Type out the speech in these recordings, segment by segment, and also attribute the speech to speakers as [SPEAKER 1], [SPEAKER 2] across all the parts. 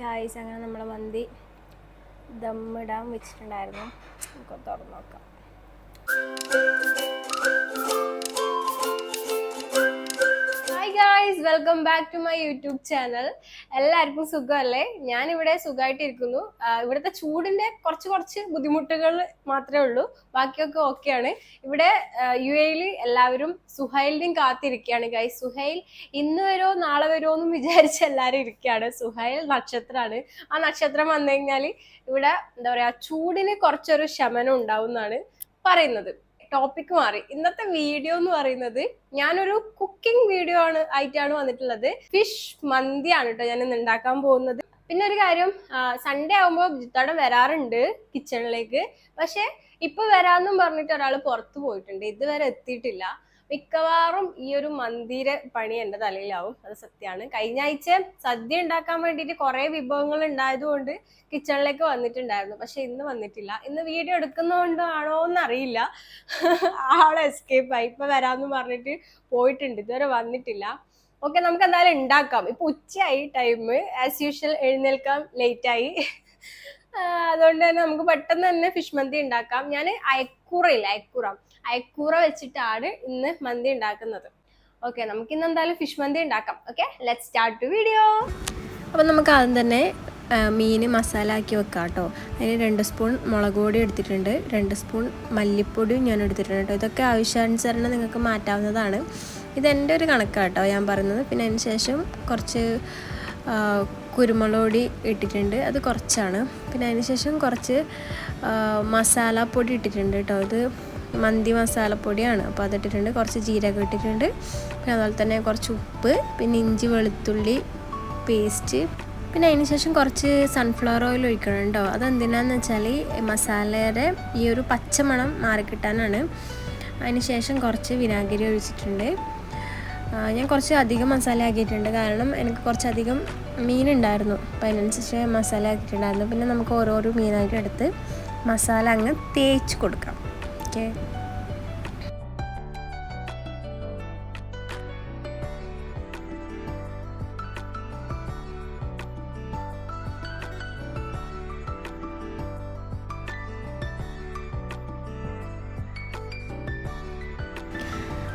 [SPEAKER 1] Guys, അങ്ങനെ നമ്മളെ മന്തി ദമ്മിടാൻ വെച്ചിട്ടുണ്ടായിരുന്നു. നമുക്ക് തുറന്ന് നോക്കാം. Hi guys, welcome back to my YouTube channel. എല്ലാവർക്കും സുഖമല്ലേ? ഞാനിവിടെ സുഖമായിട്ടിരിക്കുന്നു. ഇവിടുത്തെ ചൂടിന്റെ കുറച്ച് ബുദ്ധിമുട്ടുകൾ മാത്രമേ ഉള്ളൂ, ബാക്കിയൊക്കെ ഓക്കെയാണ്. ഇവിടെ UAE എല്ലാവരും സുഹൈലിനെയും കാത്തിരിക്കുകയാണ് ഗായ്സ്. സുഹൈൽ ഇന്ന് വരുമോ നാളെ വരുമോ എന്നും വിചാരിച്ച് എല്ലാവരും ഇരിക്കുകയാണ്. സുഹൈൽ നക്ഷത്രമാണ്. ആ നക്ഷത്രം വന്നു കഴിഞ്ഞാൽ ഇവിടെ എന്താ പറയാ, ചൂടിന് കുറച്ചൊരു ശമനം ഉണ്ടാവും എന്നാണ് പറയുന്നത്. ടോപ്പിക് മാറി. ഇന്നത്തെ വീഡിയോ എന്ന് പറയുന്നത് ഞാനൊരു കുക്കിംഗ് വീഡിയോ ആയിട്ടാണ് വന്നിട്ടുള്ളത്. ഫിഷ് മന്തിയാണ് കേട്ടോ ഞാൻ ഇന്ന് ഉണ്ടാക്കാൻ പോകുന്നത്. പിന്നെ ഒരു കാര്യം, സൺഡേ ആകുമ്പോൾ ജിത്തോടെ വരാറുണ്ട് കിച്ചണിലേക്ക്. പക്ഷെ ഇപ്പൊ വരാന്നും പറഞ്ഞിട്ട് ഒരാൾ പുറത്തു പോയിട്ടുണ്ട്, ഇതുവരെ എത്തിയിട്ടില്ല. മിക്കവാറും ഈ ഒരു മന്തിയുടെ പണി എൻ്റെ തലയിലാവും, അത് സത്യമാണ്. കഴിഞ്ഞ ആഴ്ച സദ്യ ഉണ്ടാക്കാൻ വേണ്ടിയിട്ട് കുറെ വിഭവങ്ങൾ ഉണ്ടായതുകൊണ്ട് കിച്ചണിലേക്ക് വന്നിട്ടുണ്ടായിരുന്നു. പക്ഷെ ഇന്ന് വന്നിട്ടില്ല. ഇന്ന് വീഡിയോ എടുക്കുന്നതുകൊണ്ടാണോ എന്നറിയില്ല, ആളെ എസ്കേപ്പ് ആയി. ഇപ്പൊ വരാമെന്ന് പറഞ്ഞിട്ട് പോയിട്ടുണ്ട്, ഇതുവരെ വന്നിട്ടില്ല. ഓക്കെ, നമുക്ക് എന്തായാലും ഉണ്ടാക്കാം. ഇപ്പൊ ഉച്ചയായി ടൈം. ആസ് യൂഷ്വൽ എഴുന്നേൽക്കാൻ ലേറ്റായി. അതുകൊണ്ട് തന്നെ നമുക്ക് പെട്ടെന്ന് തന്നെ ഫിഷ് മന്തി ഉണ്ടാക്കാം. ഞാൻ അയക്കൂറ വെച്ചിട്ടാണ് ഇന്ന് മന്തി ഉണ്ടാക്കുന്നത്. ഓക്കെ, നമുക്ക് ഇന്ന് എന്തായാലും ഫിഷ് മന്തി ഉണ്ടാക്കാം. Okay, let's start the video. അപ്പം നമുക്ക് ആദ്യം തന്നെ മീൻ മസാല ആക്കി വെക്കാം കേട്ടോ. അതിന് 2 സ്പൂൺ മുളക് പൊടി എടുത്തിട്ടുണ്ട്, 2 സ്പൂൺ മല്ലിപ്പൊടിയും ഞാൻ എടുത്തിട്ടുണ്ട് കേട്ടോ. ഇതൊക്കെ ആവശ്യാനുസരണം നിങ്ങൾക്ക് മാറ്റാവുന്നതാണ്. ഇതെൻ്റെ ഒരു കണക്കാണ് കേട്ടോ ഞാൻ പറയുന്നത്. പിന്നെ അതിന് ശേഷം കുറച്ച് കുരുമുളക് പൊടി ഇട്ടിട്ടുണ്ട്, അത് കുറച്ചാണ്. പിന്നെ അതിന് ശേഷം കുറച്ച് മസാലപ്പൊടി ഇട്ടിട്ടുണ്ട് കേട്ടോ. ഇത് മന്തി മസാലപ്പൊടിയാണ്, അപ്പോൾ അതിട്ടിട്ടുണ്ട്. കുറച്ച് ജീരകം ഇട്ടിട്ടുണ്ട്, പിന്നെ അതുപോലെ തന്നെ കുറച്ച് ഉപ്പ്, പിന്നെ ഇഞ്ചി വെളുത്തുള്ളി പേസ്റ്റ്. പിന്നെ അതിന് ശേഷം കുറച്ച് സൺഫ്ലവർ ഓയിൽ ഒഴിക്കണം കേട്ടോ. അതെന്തിനാന്ന് വെച്ചാൽ മസാലയുടെ ഈ ഒരു പച്ചമണം മാറിക്കിട്ടാനാണ്. അതിന് ശേഷം കുറച്ച് വിനാഗിരി ഒഴിച്ചിട്ടുണ്ട്. ഞാൻ കുറച്ച് അധികം മസാല ആക്കിയിട്ടുണ്ട്, കാരണം എനിക്ക് കുറച്ചധികം മീനുണ്ടായിരുന്നു, അപ്പോൾ അതിനനുസരിച്ച് മസാല ആക്കിയിട്ടുണ്ടായിരുന്നു. പിന്നെ നമുക്ക് ഓരോരോ മീനായിട്ട് എടുത്ത് മസാല അങ്ങ് തേച്ച് കൊടുക്കാം. ഓക്കെ,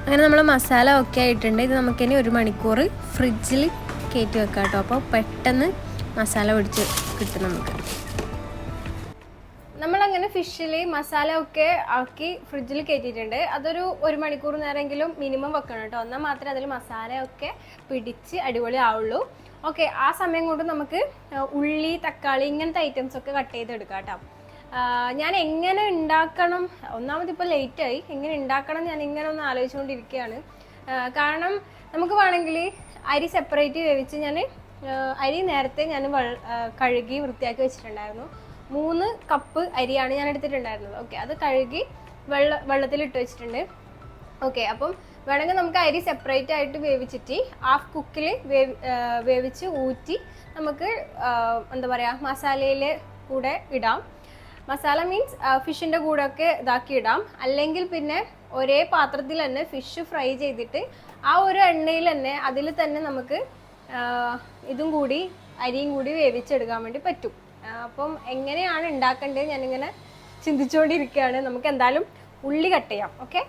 [SPEAKER 1] അങ്ങനെ നമ്മൾ മസാല ഒക്കെ ആയിട്ടുണ്ട്. ഇത് നമുക്കിനി 1 മണിക്കൂർ ഫ്രിഡ്ജിൽ കയറ്റി വെക്കാം കേട്ടോ. അപ്പോൾ പെട്ടെന്ന് മസാല പിടിച്ച് കിട്ടും നമുക്ക്. നമ്മളങ്ങനെ ഫിഷിൽ മസാല ഒക്കെ ആക്കി ഫ്രിഡ്ജിൽ കയറ്റിയിട്ടുണ്ട്. അതൊരു 1 മണിക്കൂർ നേരമെങ്കിലും മിനിമം വെക്കണം കേട്ടോ, എന്നാൽ മാത്രമേ അതിൽ മസാല ഒക്കെ പിടിച്ച് അടിപൊളി ആവുള്ളൂ. ഓക്കെ, ആ സമയം കൊണ്ട് നമുക്ക് ഉള്ളി, തക്കാളി ഇങ്ങനത്തെ ഐറ്റംസ് ഒക്കെ കട്ട് ചെയ്തെടുക്കാം കേട്ടോ. ഞാൻ എങ്ങനെ ഉണ്ടാക്കണം, ഒന്നാമത് ഇപ്പോൾ ലേറ്റായി, എങ്ങനെ ഉണ്ടാക്കണം ഞാൻ ഇങ്ങനെ ഒന്ന് ആലോചിച്ചുകൊണ്ടിരിക്കുകയാണ്. കാരണം നമുക്ക് വേണമെങ്കിൽ അരി സെപ്പറേറ്റ് വേവിച്ച്, ഞാൻ അരി നേരത്തെ ഞാൻ കഴുകി വൃത്തിയാക്കി വെച്ചിട്ടുണ്ടായിരുന്നു. 3 കപ്പ് അരിയാണ് ഞാൻ എടുത്തിട്ടുണ്ടായിരുന്നത്. ഓക്കെ, അത് കഴുകി വെള്ളത്തിലിട്ട് വെച്ചിട്ടുണ്ട്. ഓക്കെ, അപ്പം വേണമെങ്കിൽ നമുക്ക് അരി സെപ്പറേറ്റ് ആയിട്ട് വേവിച്ചിട്ട് ഹാഫ് കുക്കിൽ വേവിച്ച് ഊറ്റി നമുക്ക് എന്താ പറയുക മസാലയിൽ കൂടെ ഇടാം. മസാല മീൻസ് ഫിഷിൻ്റെ കൂടെ ഒക്കെ ഇതാക്കി ഇടാം. അല്ലെങ്കിൽ പിന്നെ ഒരേ പാത്രത്തിൽ തന്നെ ഫിഷ് ഫ്രൈ ചെയ്തിട്ട് ആ ഒരു എണ്ണയിൽ തന്നെ അതിൽ തന്നെ നമുക്ക് ഇതും കൂടി അരിയും കൂടി വേവിച്ചെടുക്കാൻ വേണ്ടി പറ്റും. അപ്പം എങ്ങനെയാണ് ഉണ്ടാക്കേണ്ടത് ഞാനിങ്ങനെ ചിന്തിച്ചുകൊണ്ടിരിക്കുകയാണ്. നമുക്ക് എന്തായാലും ഉള്ളി കട്ട് ചെയ്യാം. ഓക്കെ,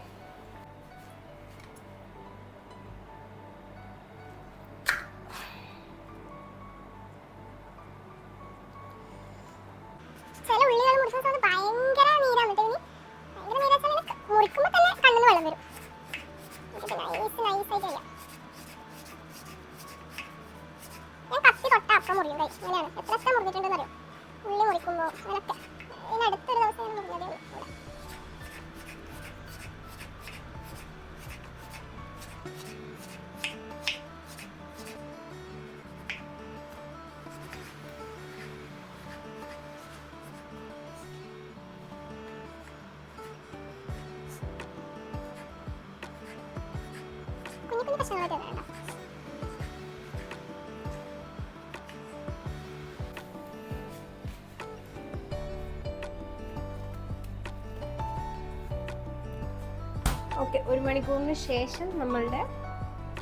[SPEAKER 1] ഓക്കെ, 1 മണിക്കൂറിന് ശേഷം നമ്മളുടെ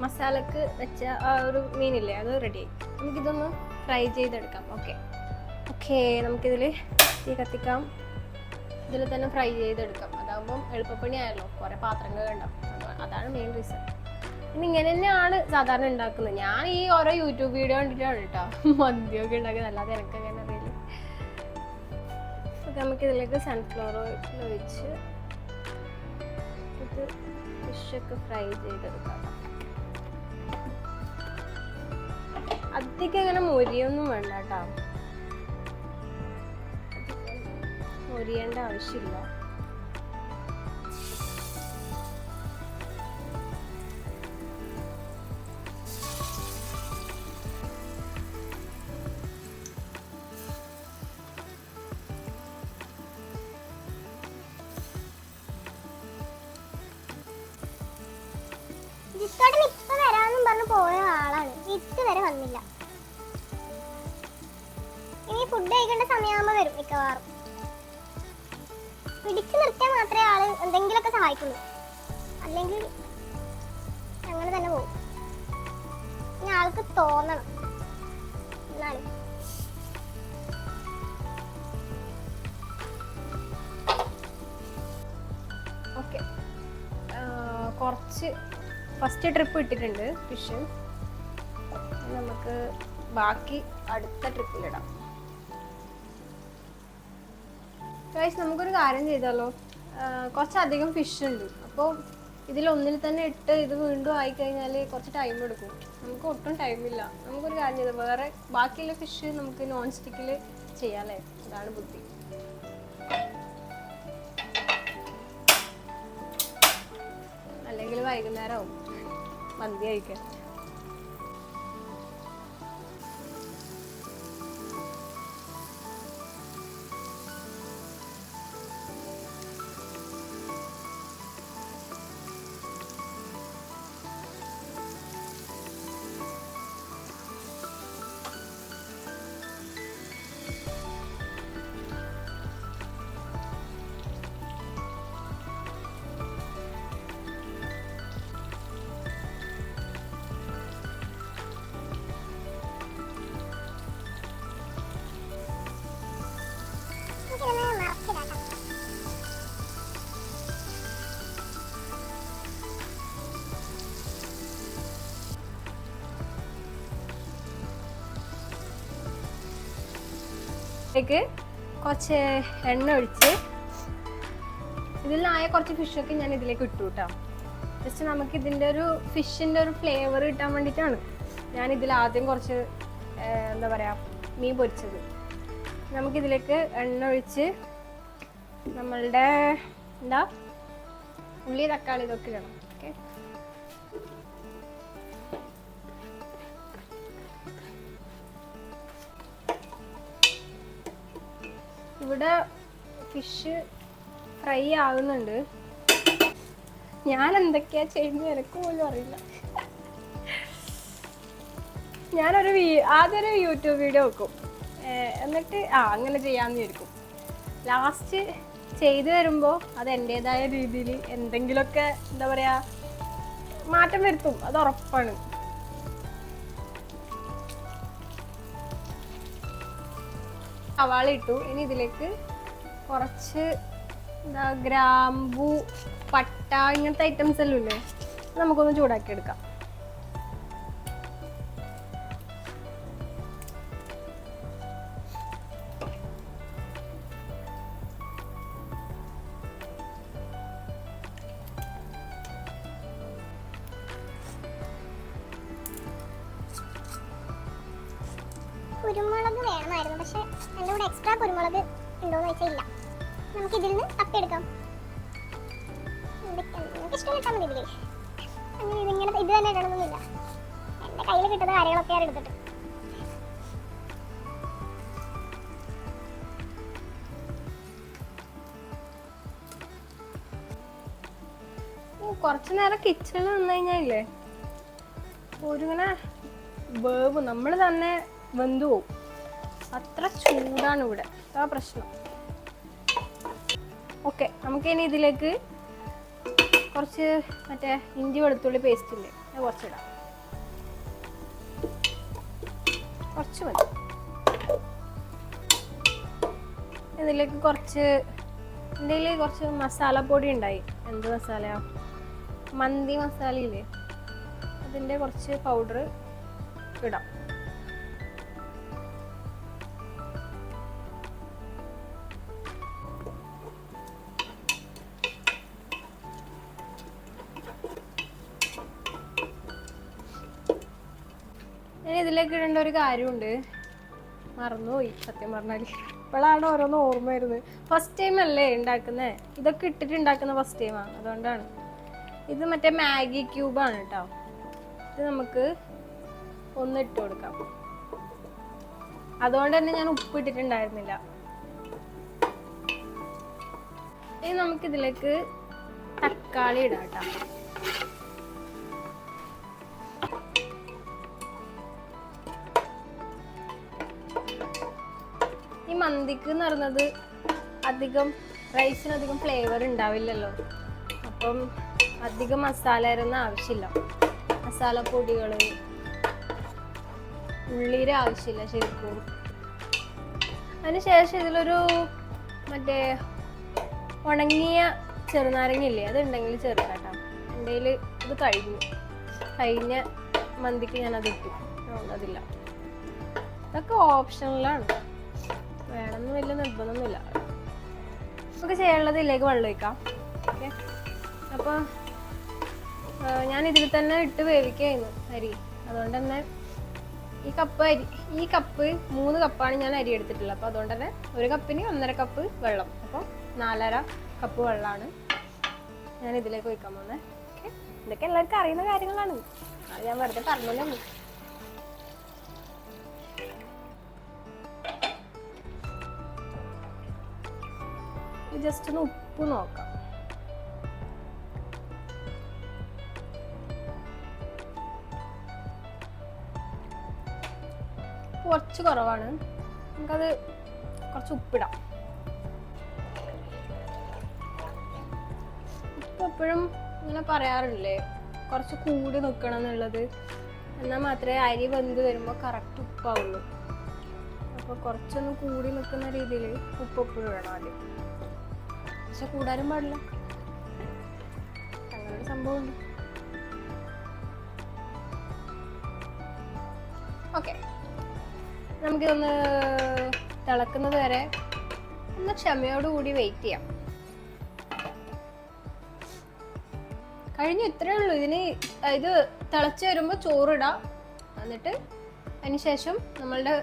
[SPEAKER 1] മസാലക്ക് വെച്ച ആ ഒരു മീനില്ലേ, അത് റെഡിയായി. നമുക്കിതൊന്ന് ഫ്രൈ ചെയ്തെടുക്കാം. ഓക്കെ ഓക്കെ, നമുക്കിതിൽ തീ കത്തിക്കാം. ഇതിൽ തന്നെ ഫ്രൈ ചെയ്തെടുക്കാം. അതാകുമ്പം എളുപ്പപ്പണിയായല്ലോ, കുറേ പാത്രങ്ങൾ ഉണ്ടാവും. അതാണ് മെയിൻ റീസൺ. ഇനി ഇങ്ങനെ തന്നെയാണ് സാധാരണ ഉണ്ടാക്കുന്നത്. ഞാൻ ഈ ഓരോ യൂട്യൂബ് വീഡിയോ കണ്ടിട്ടാണ് കേട്ടോ മന്തിയൊക്കെ ഉണ്ടാക്കുന്നത്, അല്ലാതെ എനിക്ക് അങ്ങനെ അറിയില്ല. ഓക്കെ, നമുക്കിതിലേക്ക് സൺഫ്ലവർ ഓയിൽ ഒഴിച്ച് ഇത് ഫിഷൊക്കെ ഫ്രൈ ചെയ്തെടുക്കാം. അധികം ഇങ്ങനെ മൊരിയൊന്നും വേണ്ട കേട്ടോ, മൊരിയേണ്ട ആവശ്യമില്ല.
[SPEAKER 2] ജിത്തോട്ടൻ ഇപ്പൊ വരാമെന്നും പറഞ്ഞു പോയ ആളാണ്, ഇതുവരെ വന്നില്ല. ഇനി ഫുഡ് കഴിക്കേണ്ട സമയമാകുമ്പോ വരും മിക്കവാറും. പിടിച്ചു നിർത്തിയാൽ മാത്രമേ ആള് എന്തെങ്കിലുമൊക്കെ സഹായിക്കുള്ളൂ, അല്ലെങ്കിൽ അങ്ങനെ തന്നെ പോകും. ഇനി ആൾക്ക് തോന്നണം എന്നാലും.
[SPEAKER 1] ഓക്കെ, കുറച്ച് ഫസ്റ്റ് ട്രിപ്പ് ഇട്ടിട്ടുണ്ട് ഫിഷ്. നമുക്ക് ബാക്കി അടുത്ത ട്രിപ്പിലിടാം. ഗൈസ്, നമുക്കൊരു കാര്യം ചെയ്താലോ, കുറച്ചധികം ഫിഷ് ഉണ്ട്. അപ്പോൾ ഇതിലൊന്നിൽ തന്നെ ഇട്ട് ഇത് വീണ്ടും ആയിക്കഴിഞ്ഞാൽ കുറച്ച് ടൈം എടുക്കും. നമുക്ക് ഒട്ടും ടൈമില്ല. നമുക്കൊരു കാര്യം ചെയ്താൽ വേറെ ബാക്കിയുള്ള ഫിഷ് നമുക്ക് നോൺ സ്റ്റിക്കിൽ ചെയ്യാമല്ലേ, അതാണ് ബുദ്ധി. അല്ലെങ്കിൽ വൈകുന്നേരമാവും മന്തി കഴിക്കാൻ. കുറച്ച് എണ്ണ ഒഴിച്ച് ഇതിലായ കുറച്ച് ഫിഷൊക്കെ ഞാൻ ഇതിലേക്ക് ഇട്ടു കേട്ടോ. ജസ്റ്റ് നമുക്ക് ഇതിൻ്റെ ഒരു ഫിഷിൻ്റെ ഒരു ഫ്ലേവർ കിട്ടാൻ വേണ്ടിയിട്ടാണ് ഞാൻ ഇതിൽ ആദ്യം കുറച്ച് എന്താ പറയുക മീൻ പൊരിച്ചത്. നമുക്കിതിലേക്ക് എണ്ണ ഒഴിച്ച് നമ്മളുടെ എന്താ ഉള്ളി തക്കാളി ഇതൊക്കെ ഇടണം. ഓക്കെ, ഇവിടെ ഫിഷ് ഫ്രൈ ആകുന്നുണ്ട്. ഞാൻ എന്തൊക്കെയാ ചെയ്യുന്നത് എനിക്ക് പോലും അറിയില്ല. ആദ്യം ഒരു യൂട്യൂബ് വീഡിയോ വെക്കും, എന്നിട്ട് അങ്ങനെ ചെയ്യാമെന്ന് വിചാരിക്കും. ലാസ്റ്റ് ചെയ്തു വരുമ്പോൾ അത് എൻ്റെതായ രീതിയിൽ എന്തെങ്കിലുമൊക്കെ എന്താ പറയുക മാറ്റം വരുത്തും, അത് ഉറപ്പാണ്. സവാള ഇട്ടു. ഇനി ഇതിലേക്ക് കുറച്ച് എന്താ ഗ്രാമ്പൂ പട്ട ഇങ്ങനത്തെ ഐറ്റംസ് എല്ലാം ഇല്ലേ, നമുക്കൊന്ന് ചൂടാക്കി എടുക്കാം.
[SPEAKER 2] കുരുമുളക് വേണമായിരുന്നു, പക്ഷെ എൻ്റെ കൂടെ എക്സ്ട്രാ കുരുമുളക് ഉണ്ടോയെന്ന് വെച്ചാൽ ഇല്ല. നമുക്ക് ഇതിൽ നിന്ന് തപ്പിയെടുക്കാം. നമുക്ക് ഇഷ്ടം കിട്ടാൻ മതി ഇതിൽ. അങ്ങനെ ഇതിങ്ങനെ ഇത് തന്നെ ഇടണമെന്നില്ല. എൻ്റെ കയ്യിൽ കിട്ടുന്ന കാര്യങ്ങളൊക്കെ ഞാൻ എടുത്തിട്ട്
[SPEAKER 1] കുറച്ചു നേരം കിച്ചണിൽ നിന്ന് കഴിഞ്ഞാലേ ഒരുങ്ങനെ വേവ് നമ്മൾ തന്നെ വെന്തു പോവും. അത്ര ചൂടാണ് ഇവിടെ, അതാ പ്രശ്നം. ഓക്കെ, നമുക്കിനി ഇതിലേക്ക് കുറച്ച് മറ്റേ ഇഞ്ചി വെളുത്തുള്ളി പേസ്റ്റ് ഇല്ലേ, അത് കുറച്ചിടാം. കുറച്ച് മതി. ഇതിലേക്ക് കുറച്ച് എൻ്റെ കയ്യിൽ കുറച്ച് മസാലപ്പൊടി ഉണ്ടായി. എന്ത് മസാലയാ? മന്തി മസാലയില്ലേ, അതിൻ്റെ കുറച്ച് പൗഡർ ഇടാം. ഇനി ഇതിലേക്ക് ഇടേണ്ട ഒരു കാര്യമുണ്ട്, മറന്നുപോയി സത്യം പറഞ്ഞാൽ. ഇപ്പോഴാണ് ഓരോന്ന് ഓർമ്മ വരുന്നത്. ഫസ്റ്റ് ടൈം അല്ലേ ഉണ്ടാക്കുന്നത്, ഇതൊക്കെ ഇട്ടിട്ട് ഉണ്ടാക്കുന്ന ഫസ്റ്റ് ടൈമാണ്, അതുകൊണ്ടാണ്. ഇത് മറ്റേ മാഗി ക്യൂബാണ് കേട്ടോ. ഇത് നമുക്ക് ഒന്ന് ഇട്ട് കൊടുക്കാം. അതുകൊണ്ട് തന്നെ ഞാൻ ഉപ്പ് ഇട്ടിട്ടുണ്ടായിരുന്നില്ല. ഇനി നമുക്കിതിലേക്ക് തക്കാളി ഇടാം കേട്ടോ. ഈ മന്തിക്ക് എന്ന് പറയുന്നത് അധികം റൈസിനധികം ഫ്ലേവർ ഉണ്ടാവില്ലല്ലോ, അപ്പം അധികം മസാല ഒന്നും ആവശ്യമില്ല. മസാലപ്പൊടികൾ, ഉള്ളിയുടെ ആവശ്യമില്ല ശരിക്കും. അതിനുശേഷം ഇതിലൊരു മറ്റേ ഉണങ്ങിയ ചെറുനാരങ്ങയില്ലേ, അതുണ്ടെങ്കിൽ ചേർക്കാട്ടോ. എൻ്റെ കയ്യിൽ ഇത് കഴിഞ്ഞ മന്തിക്ക് ഞാനത് ഇട്ടു, അതില്ല. ഇതൊക്കെ ഓപ്ഷണലാണ്, വേണമെന്ന് വലിയ നിർബന്ധമൊന്നുമില്ല. നമുക്ക് ചെയ്യാനുള്ളത് ഇതിലേക്ക് വെള്ളം ഒഴിക്കാം. ഓക്കെ, അപ്പോൾ ഞാൻ ഇതിൽ തന്നെ ഇട്ട് വേവിക്കായിരുന്നു അരി. അതുകൊണ്ട് തന്നെ ഈ കപ്പ് 3 കപ്പാണ് ഞാൻ അരി എടുത്തിട്ടുള്ളത്. അപ്പോൾ അതുകൊണ്ട് തന്നെ 1 കപ്പിന് 1.5 കപ്പ് വെള്ളം, അപ്പോൾ 4.5 കപ്പ് വെള്ളമാണ് ഞാൻ ഇതിലേക്ക് ഒഴിക്കാൻ പോകുന്നത്. ഓക്കെ, ഇതൊക്കെ എല്ലാവർക്കും അറിയുന്ന കാര്യങ്ങളാണ്, അത് ഞാൻ വെറുതെ പറഞ്ഞോളൂ. ജസ്റ്റ് ഒന്ന് ഉപ്പ് നോക്കാം. കുറച്ച് കുറവാണ്, നമുക്കത് കുറച്ച് ഉപ്പിടാം. ഉപ്പ് എപ്പോഴും ഇങ്ങനെ പറയാറില്ലേ, കുറച്ച് കൂടി നിൽക്കണം എന്നുള്ളത്. എന്നാൽ മാത്രമേ അരി വെന്ത് വരുമ്പോൾ കറക്റ്റ് ഉപ്പാവുള്ളൂ. അപ്പോൾ കുറച്ചൊന്ന് കൂടി നിൽക്കുന്ന രീതിയിൽ ഉപ്പ് എപ്പോഴും ഇടണം ആദ്യം. പക്ഷെ കൂടാനും പാടില്ല, അങ്ങനൊരു സംഭവമുണ്ട്. ഓക്കെ, നമുക്കിതൊന്ന് തിളക്കുന്നത് വരെ ഒന്ന് ക്ഷമയോടുകൂടി വെയിറ്റ് ചെയ്യാം. കഴിഞ്ഞു, ഇത്രയേ ഉള്ളൂ. ഇത് തിളച്ച് വരുമ്പോൾ ചോറിടാം. എന്നിട്ട് അതിന് ശേഷം നമ്മളുടെ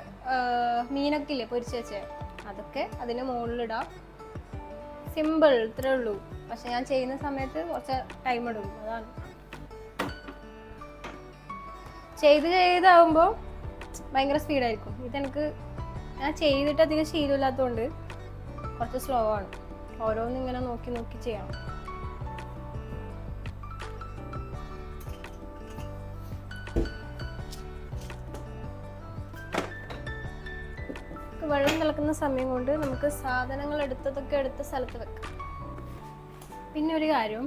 [SPEAKER 1] മീനൊക്കെ ഇല്ലേ പൊരിച്ച് വെച്ചേ, അതൊക്കെ അതിന് മുകളിലിടാം. സിമ്പിൾ, ഇത്രേ ഉള്ളൂ. പക്ഷെ ഞാൻ ചെയ്യുന്ന സമയത്ത് കുറച്ച് ടൈം എടുക്കും, അതാണ്. ചെയ്താവുമ്പോൾ ഭയങ്കര സ്പീഡായിരിക്കും. ഇതെനിക്ക് ഞാൻ ചെയ്തിട്ട് അധികം ശീലമില്ലാത്തതുകൊണ്ട് കുറച്ച് സ്ലോ ആണ്. ഓരോന്നും ഇങ്ങനെ നോക്കി നോക്കി ചെയ്യണം. വെള്ളം തിളക്കുന്ന സമയം കൊണ്ട് നമുക്ക് സാധനങ്ങൾ എടുത്ത സ്ഥലത്ത് വെക്കാം. പിന്നെ ഒരു കാര്യം,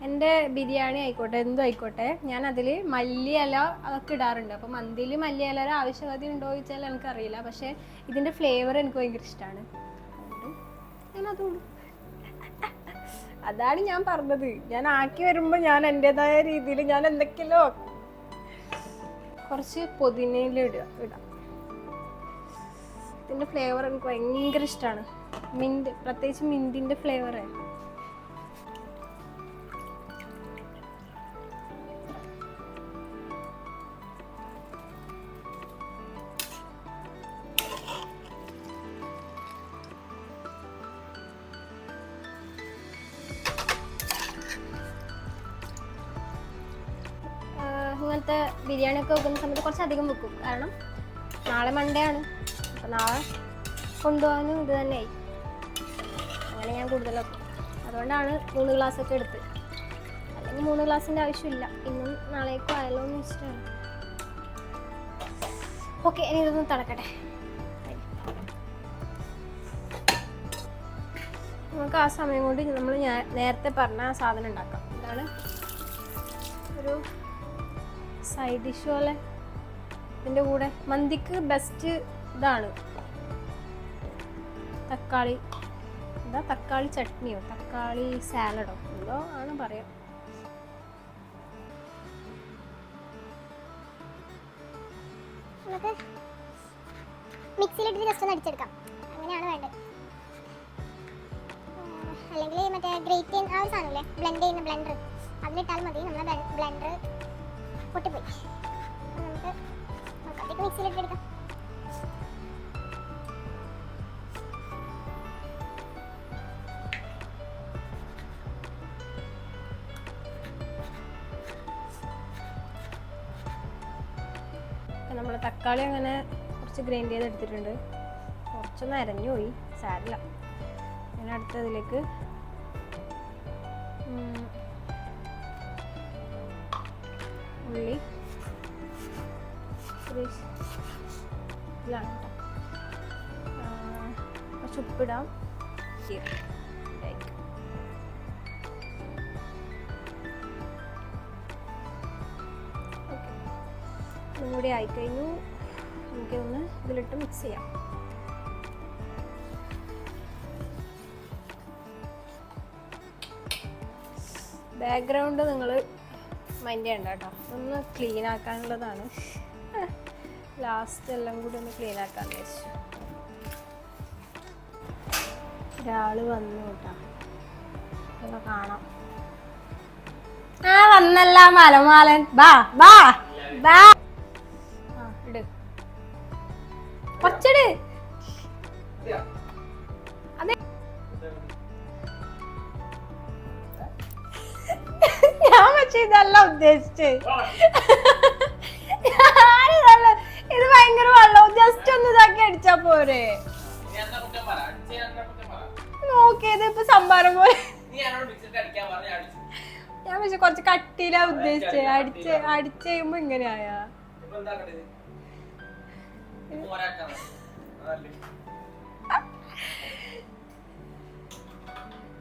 [SPEAKER 1] എൻ്റെ ബിരിയാണി ആയിക്കോട്ടെ എന്തും ആയിക്കോട്ടെ, ഞാൻ അതിൽ മല്ലിയില അതൊക്കെ ഇടാറുണ്ട്. അപ്പോൾ മന്തിയിൽ മല്ലിയില ആവശ്യകത ഉണ്ടോ എന്ന് ചോദിച്ചാൽ എനിക്കറിയില്ല. പക്ഷേ ഇതിൻ്റെ ഫ്ലേവർ എനിക്ക് ഭയങ്കര ഇഷ്ടമാണ്, അതുകൊണ്ട് ഞാൻ അതുകൊണ്ട് അതാണ് ഞാൻ പറഞ്ഞത്. ഞാൻ ആക്കി വരുമ്പോൾ ഞാൻ എൻ്റെതായ രീതിയിൽ ഞാൻ എന്തൊക്കെയല്ലോ കുറച്ച് പുതിനയില ഇടാം. ഇതിൻ്റെ ഫ്ലേവർ എനിക്ക് ഭയങ്കര ഇഷ്ടമാണ്. മിൻറ്റ്, പ്രത്യേകിച്ച് മിൻറ്റിൻ്റെ ഫ്ലേവറേ. ഇങ്ങനത്തെ ബിരിയാണി ഒക്കെ വെക്കുന്ന സമയത്ത് കുറച്ചധികം വെക്കും, കാരണം നാളെ മൺഡേ ആണ്. അപ്പോൾ നാളെ കൊണ്ടുപോകാനും ഇത് തന്നെയായി. അങ്ങനെ ഞാൻ കൂടുതലാക്കും. അതുകൊണ്ടാണ് 3 ഗ്ലാസ്സൊക്കെ എടുത്ത്. അല്ലെങ്കിൽ 3 ഗ്ലാസിൻ്റെ ആവശ്യമില്ല, ഇന്നും നാളേക്കും ആയാലോ എന്ന് വെച്ചിട്ടാണ്. ഓക്കെ, ഇനി ഇതൊന്ന് തിളക്കട്ടെ. നമുക്ക് ആ സമയം കൊണ്ട് നമ്മൾ നേരത്തെ പറഞ്ഞ ആ സാധനം ഉണ്ടാക്കാം. ഇതാണ് ഒരു സൈഡ് ഡിഷ് പോലെ. ഇതിൻ്റെ കൂടെ മന്തിക്ക് ബെസ്റ്റ് ഇതാണ്. തക്കാളി എന്താ തക്കാളി ചട്നിയോ തക്കാളി സാലഡോ എന്തോ ആണ് പറയാം.
[SPEAKER 2] നമുക്ക് മിക്സിയിലിട്ട് ജസ്റ്റ് ഒന്ന് അടിച്ചെടുക്കാം. അങ്ങനെയാണ് വേണ്ടത്. അല്ലെങ്കിൽ മറ്റേ ഗ്രേറ്റ് ചെയ്യുന്ന ആ ഒരു സാധനമില്ലേ, ബ്ലെൻഡ് ചെയ്യുന്ന ബ്ലെൻഡർ, അതിലിട്ടാൽ മതി. നമ്മളെ ബ്ലെൻഡർ പൊട്ടിപ്പോയി. നമുക്ക് നോക്കാം, മിക്സിയിലിട്ട് എടുക്കാം.
[SPEAKER 1] നമ്മൾ തക്കാളി അങ്ങനെ കുറച്ച് ഗ്രൈൻഡ് ചെയ്തെടുത്തിട്ടുണ്ട്. കുറച്ചൊന്ന് അരഞ്ഞു പോയി, സാരില്ല. ഞാൻ അടുത്തതിലേക്ക് ഉള്ളി ഇതാണ് കേട്ടോ. കുറച്ച് ഉപ്പിടാം. ഇതും കൂടി ആയിക്കഴിഞ്ഞു. നമുക്കിതൊന്ന് ഇതിലിട്ട് മിക്സ് ചെയ്യാം. ബാക്ക്ഗ്രൗണ്ട് നിങ്ങൾ മൈൻഡ് ചെയ്യണ്ട കേട്ടോ, ഒന്ന് ക്ലീൻ ആക്കാനുള്ളതാണ്. ലാസ്റ്റ് എല്ലാം കൂടി ഒന്ന് ക്ലീൻ ആക്കാൻ വെച്ചു. ഒരാൾ വന്നു കേട്ടോ, ഒന്ന് കാണാം. ആ വന്നല്ല മലമാലൻ, ബാ ബാ ബാ. ആ ഇട്, കുറച്ചിട്. അതെ ഞാൻ പക്ഷെ ഇതല്ല ഉദ്ദേശിച്ചത്. ഇത് ഭയങ്കര വെള്ളം, ജസ്റ്റ് ഒന്ന് ഇതാക്കി അടിച്ചാ പോരെ. നോക്കിയത് ഇപ്പൊ സംഭാരം പോലെ. ഞാൻ പക്ഷെ കുറച്ച് കട്ടിയിലാ ഉദ്ദേശിച്ചത്. അടിച്ച് കഴിയുമ്പോ ഇങ്ങനെ ആയാ.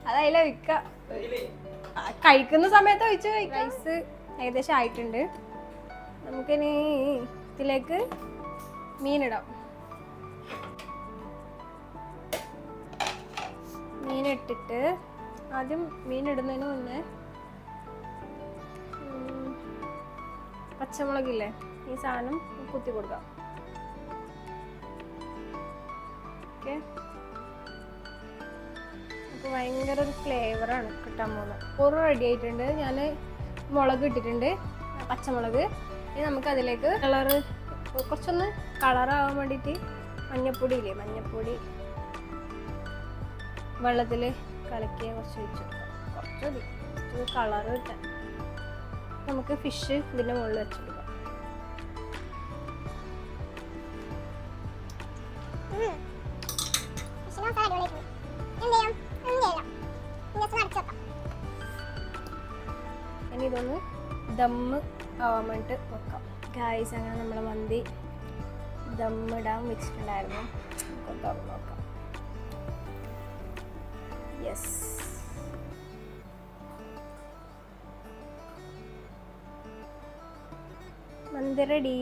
[SPEAKER 1] അതതില വിക്ക കഴിക്കുന്ന സമയത്ത് ഒഴിച്ച് കഴിക്കാം. റൈസ് ഏകദേശം ആയിട്ടുണ്ട്. നമുക്കിനി ഇതിലേക്ക് മീനിടാം. മീനിട്ടിട്ട് ആദ്യം മീനിടുന്നതിന് മുന്നേ പച്ചമുളകില്ലേ, ഈ സാധനം കുത്തി കൊടുക്കാം. ഓക്കെ, അപ്പോൾ ഭയങ്കര ഒരു ഫ്ലേവറാണ് കിട്ടാൻ പോകുന്നത്. ചോറ് റെഡി ആയിട്ടുണ്ട്. ഞാൻ മുളക് ഇട്ടിട്ടുണ്ട്, പച്ചമുളക്. ഇനി നമുക്ക് അതിലേക്ക് കുറച്ചൊന്ന് കളറാവാൻ വേണ്ടിയിട്ട് മഞ്ഞപ്പൊടി ഇല്ലേ, മഞ്ഞപ്പൊടി വെള്ളത്തിൽ കലക്കിയ കുറച്ച് വെച്ചു കൊടുക്കാം. കുറച്ച് മതി, കുറച്ച് കളറ് കിട്ടാൻ. നമുക്ക് ഫിഷ് ഇതിൻ്റെ മുകളിൽ വെച്ചെടുക്കാം. ഇനി ഇതൊന്ന് ദമ്മ് ആവാൻ വേണ്ടിയിട്ട് വെക്കാം. ഗായ്സ്, അങ്ങനെ നമ്മളെ മന്തി ദമ്മിടാൻ വെച്ചിട്ടുണ്ടായിരുന്നു. നമുക്ക് തുറന്ന് നോക്കാം. യെസ്, മന്തി റെഡി.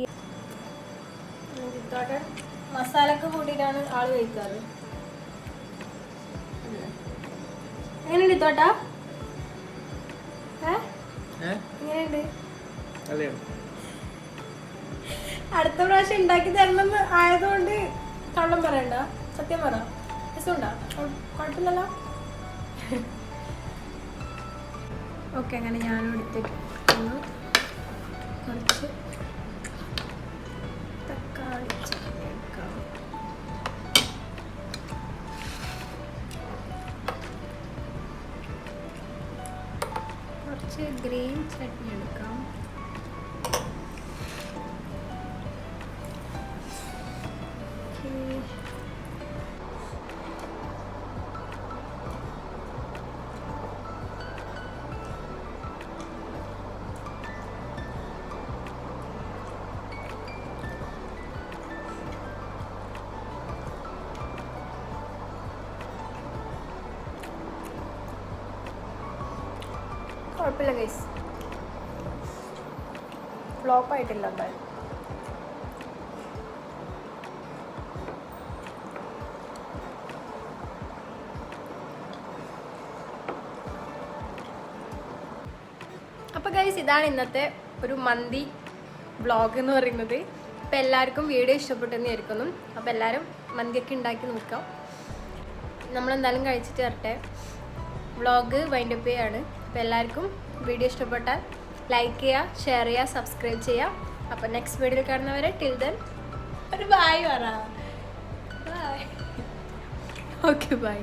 [SPEAKER 1] ഇതോടെ മസാലക്ക് കൂട്ടിയിട്ടാണ് ആള് കഴിക്കാറ്. എങ്ങനെയുണ്ട് ഇത്തോട്ടാ? എങ്ങനെയുണ്ട്? അടുത്ത പ്രാവശ്യം ഉണ്ടാക്കി തരണമെന്ന് ആയതുകൊണ്ട് കള്ളം പറയണ്ട, സത്യം പറ. രസമുണ്ടോ? കുഴപ്പമില്ലല്ലോ. ഓക്കെ, അങ്ങനെ ഞാനും എടുത്തിട്ട് കുറച്ച് തക്കാളി ചട്നി എടുക്കാം. കുറച്ച് ഗ്രീൻ ചട്നി എടുക്കാം. കുഴപ്പമില്ല ഗൈസ്, ഫ്ലോപ്പ് ആയിട്ടില്ല എന്തായാലും. ഗൈസ് ഇതാണ് ഇന്നത്തെ ഒരു മന്തി വ്ളോഗ് എന്ന് പറയുന്നത്. അപ്പോൾ എല്ലാവർക്കും വീഡിയോ ഇഷ്ടപ്പെട്ടെന്ന് വിചാരിക്കുന്നു. അപ്പോൾ എല്ലാവരും മന്തിയൊക്കെ ഉണ്ടാക്കി നോക്കാം. നമ്മളെന്തായാലും കഴിച്ചിട്ട് വരട്ടെ. വ്ളോഗ് വൈൻഡപ്പ് ചെയ്യാണ്. അപ്പോൾ എല്ലാവർക്കും വീഡിയോ ഇഷ്ടപ്പെട്ടാൽ ലൈക്ക് ചെയ്യുക, ഷെയർ ചെയ്യുക, സബ്സ്ക്രൈബ് ചെയ്യുക. അപ്പോൾ നെക്സ്റ്റ് വീഡിയോയിൽ കാണുന്നവരെ ടിൽ ദെൻ ഒരു ബൈ പറ. ബൈ. Okay bye.